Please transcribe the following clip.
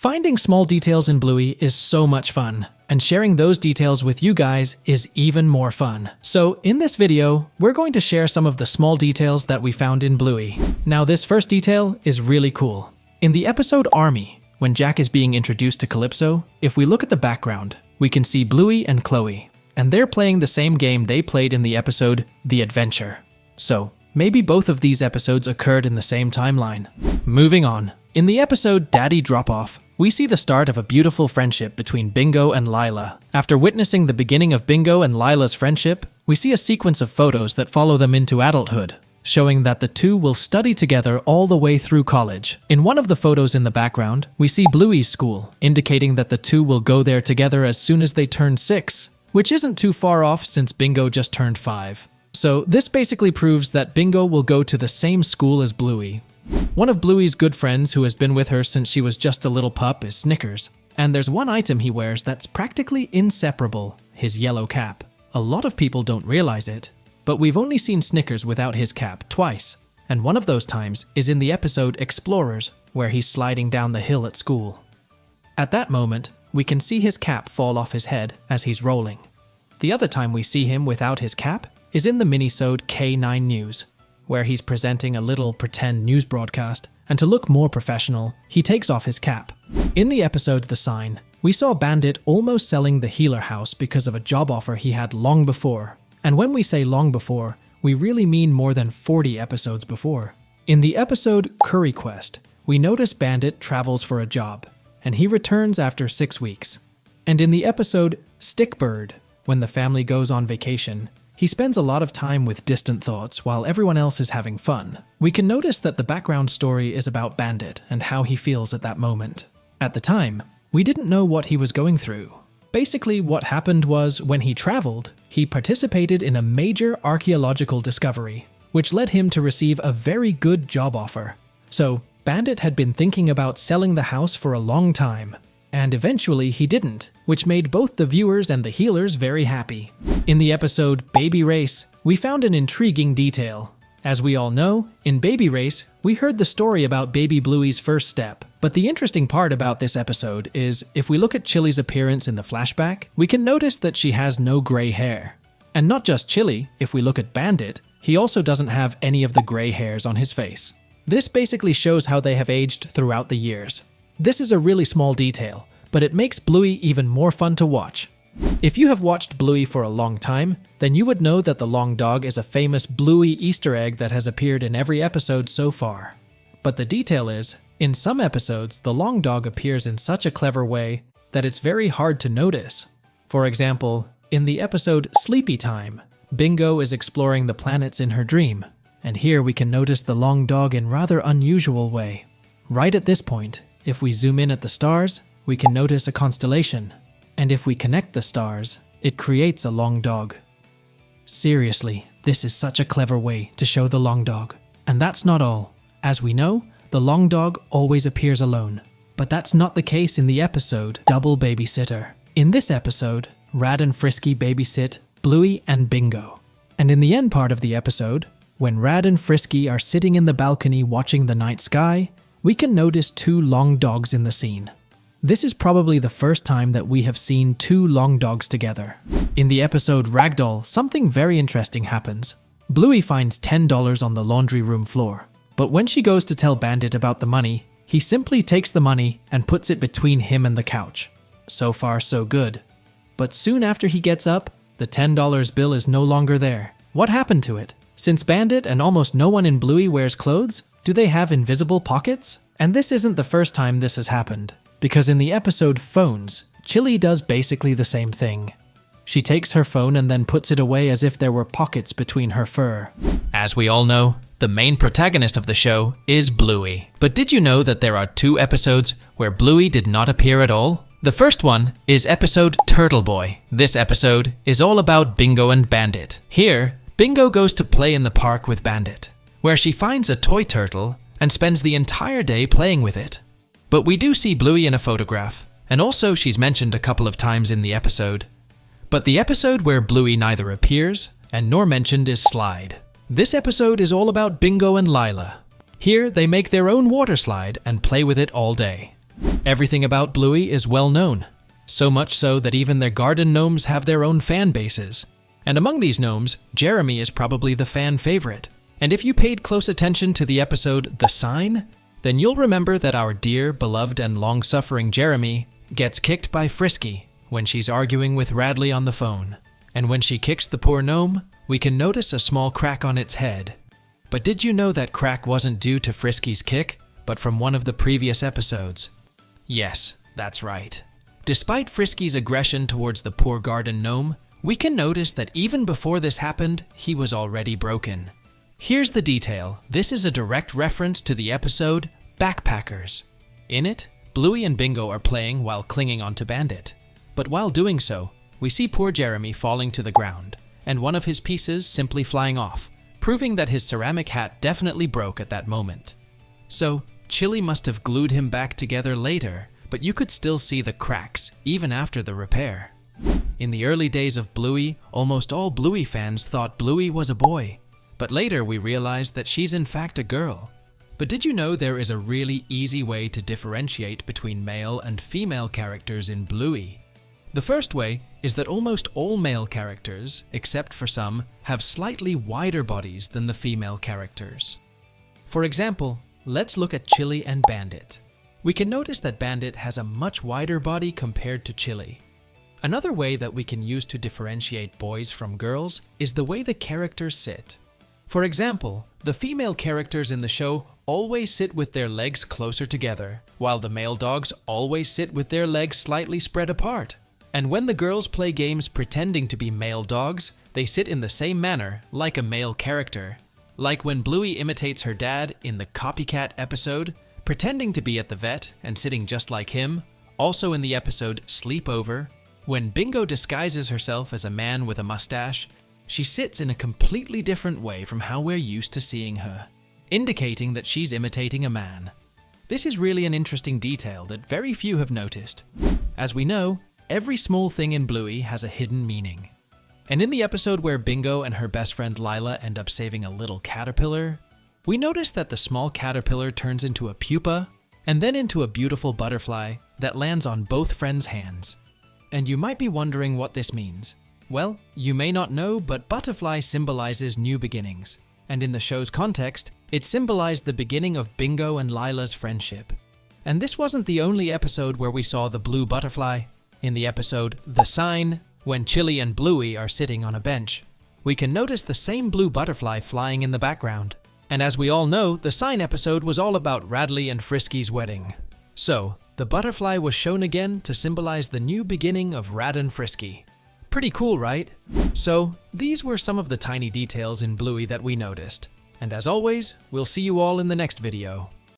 Finding small details in Bluey is so much fun, and sharing those details with you guys is even more fun. So in this video, we're going to share some of the small details that we found in Bluey. Now this first detail is really cool. In the episode Army, when Jack is being introduced to Calypso, if we look at the background, we can see Bluey and Chloe, and they're playing the same game they played in the episode The Adventure. So maybe both of these episodes occurred in the same timeline. Moving on. In the episode Daddy Drop-Off, we see the start of a beautiful friendship between Bingo and Lila. After witnessing the beginning of Bingo and Lila's friendship, we see a sequence of photos that follow them into adulthood, showing that the two will study together all the way through college. In one of the photos in the background, we see Bluey's school, indicating that the two will go there together as soon as they turn 6, which isn't too far off since Bingo just turned 5. So this basically proves that Bingo will go to the same school as Bluey. One of Bluey's good friends who has been with her since she was just a little pup is Snickers, and there's one item he wears that's practically inseparable, his yellow cap. A lot of people don't realize it, but we've only seen Snickers without his cap twice, and one of those times is in the episode Explorers, where he's sliding down the hill at school. At that moment, we can see his cap fall off his head as he's rolling. The other time we see him without his cap is in the minisode K9 News, where he's presenting a little pretend news broadcast, and to look more professional, he takes off his cap. In the episode The Sign, we saw Bandit almost selling the healer house because of a job offer he had long before. And when we say long before, we really mean more than 40 episodes before. In the episode Curry Quest, we notice Bandit travels for a job, and he returns after 6 weeks. And in the episode Stickbird, when the family goes on vacation, he spends a lot of time with distant thoughts while everyone else is having fun. We can notice that the background story is about Bandit and how he feels at that moment. At the time, we didn't know what he was going through. Basically, what happened was when he traveled, he participated in a major archaeological discovery, which led him to receive a very good job offer. So, Bandit had been thinking about selling the house for a long time, and eventually he didn't, which made both the viewers and the healers very happy. In the episode Baby Race, we found an intriguing detail. As we all know, in Baby Race, we heard the story about baby Bluey's first step. But the interesting part about this episode is, if we look at Chili's appearance in the flashback, we can notice that she has no gray hair. And not just Chili, if we look at Bandit, he also doesn't have any of the gray hairs on his face. This basically shows how they have aged throughout the years. This is a really small detail, but it makes Bluey even more fun to watch. If you have watched Bluey for a long time, then you would know that the long dog is a famous Bluey Easter egg that has appeared in every episode so far. But the detail is, in some episodes, the long dog appears in such a clever way that it's very hard to notice. For example, in the episode Sleepy Time, Bingo is exploring the planets in her dream, and here we can notice the long dog in rather unusual way. Right at this point, if we zoom in at the stars, we can notice a constellation, and if we connect the stars, it creates a long dog. Seriously, this is such a clever way to show the long dog. And that's not all. As we know, the long dog always appears alone. But that's not the case in the episode Double Babysitter. In this episode, Rad and Frisky babysit Bluey and Bingo. And in the end part of the episode, when Rad and Frisky are sitting in the balcony watching the night sky, we can notice 2 long dogs in the scene. This is probably the first time that we have seen 2 long dogs together. In the episode Ragdoll, something very interesting happens. Bluey finds $10 on the laundry room floor, but when she goes to tell Bandit about the money, he simply takes the money and puts it between him and the couch. So far, so good. But soon after he gets up, the $10 bill is no longer there. What happened to it? Since Bandit and almost no one in Bluey wears clothes, do they have invisible pockets? And this isn't the first time this has happened. Because in the episode Phones, Chili does basically the same thing. She takes her phone and then puts it away as if there were pockets between her fur. As we all know, the main protagonist of the show is Bluey. But did you know that there are 2 episodes where Bluey did not appear at all? The first one is episode Turtle Boy. This episode is all about Bingo and Bandit. Here, Bingo goes to play in the park with Bandit, where she finds a toy turtle and spends the entire day playing with it. But we do see Bluey in a photograph, and also she's mentioned a couple of times in the episode. But the episode where Bluey neither appears and nor mentioned is Slide. This episode is all about Bingo and Lila. Here they make their own water slide and play with it all day. Everything about Bluey is well known, so much so that even their garden gnomes have their own fan bases. And among these gnomes, Jeremy is probably the fan favorite. And if you paid close attention to the episode The Sign, then you'll remember that our dear, beloved, and long-suffering Jeremy gets kicked by Frisky when she's arguing with Radley on the phone. And when she kicks the poor gnome, we can notice a small crack on its head. But did you know that crack wasn't due to Frisky's kick, but from one of the previous episodes? Yes, that's right. Despite Frisky's aggression towards the poor garden gnome, we can notice that even before this happened, he was already broken. Here's the detail. This is a direct reference to the episode Backpackers. In it, Bluey and Bingo are playing while clinging onto Bandit. But while doing so, we see poor Jeremy falling to the ground, and one of his pieces simply flying off, proving that his ceramic hat definitely broke at that moment. So, Chili must have glued him back together later, but you could still see the cracks even after the repair. In the early days of Bluey, almost all Bluey fans thought Bluey was a boy, but later we realized that she's in fact a girl. But did you know there is a really easy way to differentiate between male and female characters in Bluey? The first way is that almost all male characters, except for some, have slightly wider bodies than the female characters. For example, let's look at Chili and Bandit. We can notice that Bandit has a much wider body compared to Chili. Another way that we can use to differentiate boys from girls is the way the characters sit. For example, the female characters in the show always sit with their legs closer together, while the male dogs always sit with their legs slightly spread apart. And when the girls play games pretending to be male dogs, they sit in the same manner, like a male character. Like when Bluey imitates her dad in the Copycat episode, pretending to be at the vet and sitting just like him. Also in the episode Sleepover, when Bingo disguises herself as a man with a mustache, she sits in a completely different way from how we're used to seeing her, indicating that she's imitating a man. This is really an interesting detail that very few have noticed. As we know, every small thing in Bluey has a hidden meaning. And in the episode where Bingo and her best friend Lila end up saving a little caterpillar, we notice that the small caterpillar turns into a pupa and then into a beautiful butterfly that lands on both friends' hands. And you might be wondering what this means. Well, you may not know, but butterfly symbolizes new beginnings. And in the show's context, it symbolized the beginning of Bingo and Lila's friendship. And this wasn't the only episode where we saw the blue butterfly. In the episode The Sign, when Chili and Bluey are sitting on a bench, we can notice the same blue butterfly flying in the background. And as we all know, the Sign episode was all about Radley and Frisky's wedding. So, the butterfly was shown again to symbolize the new beginning of Rad and Frisky. Pretty cool, right? So, these were some of the tiny details in Bluey that we noticed. And as always, we'll see you all in the next video.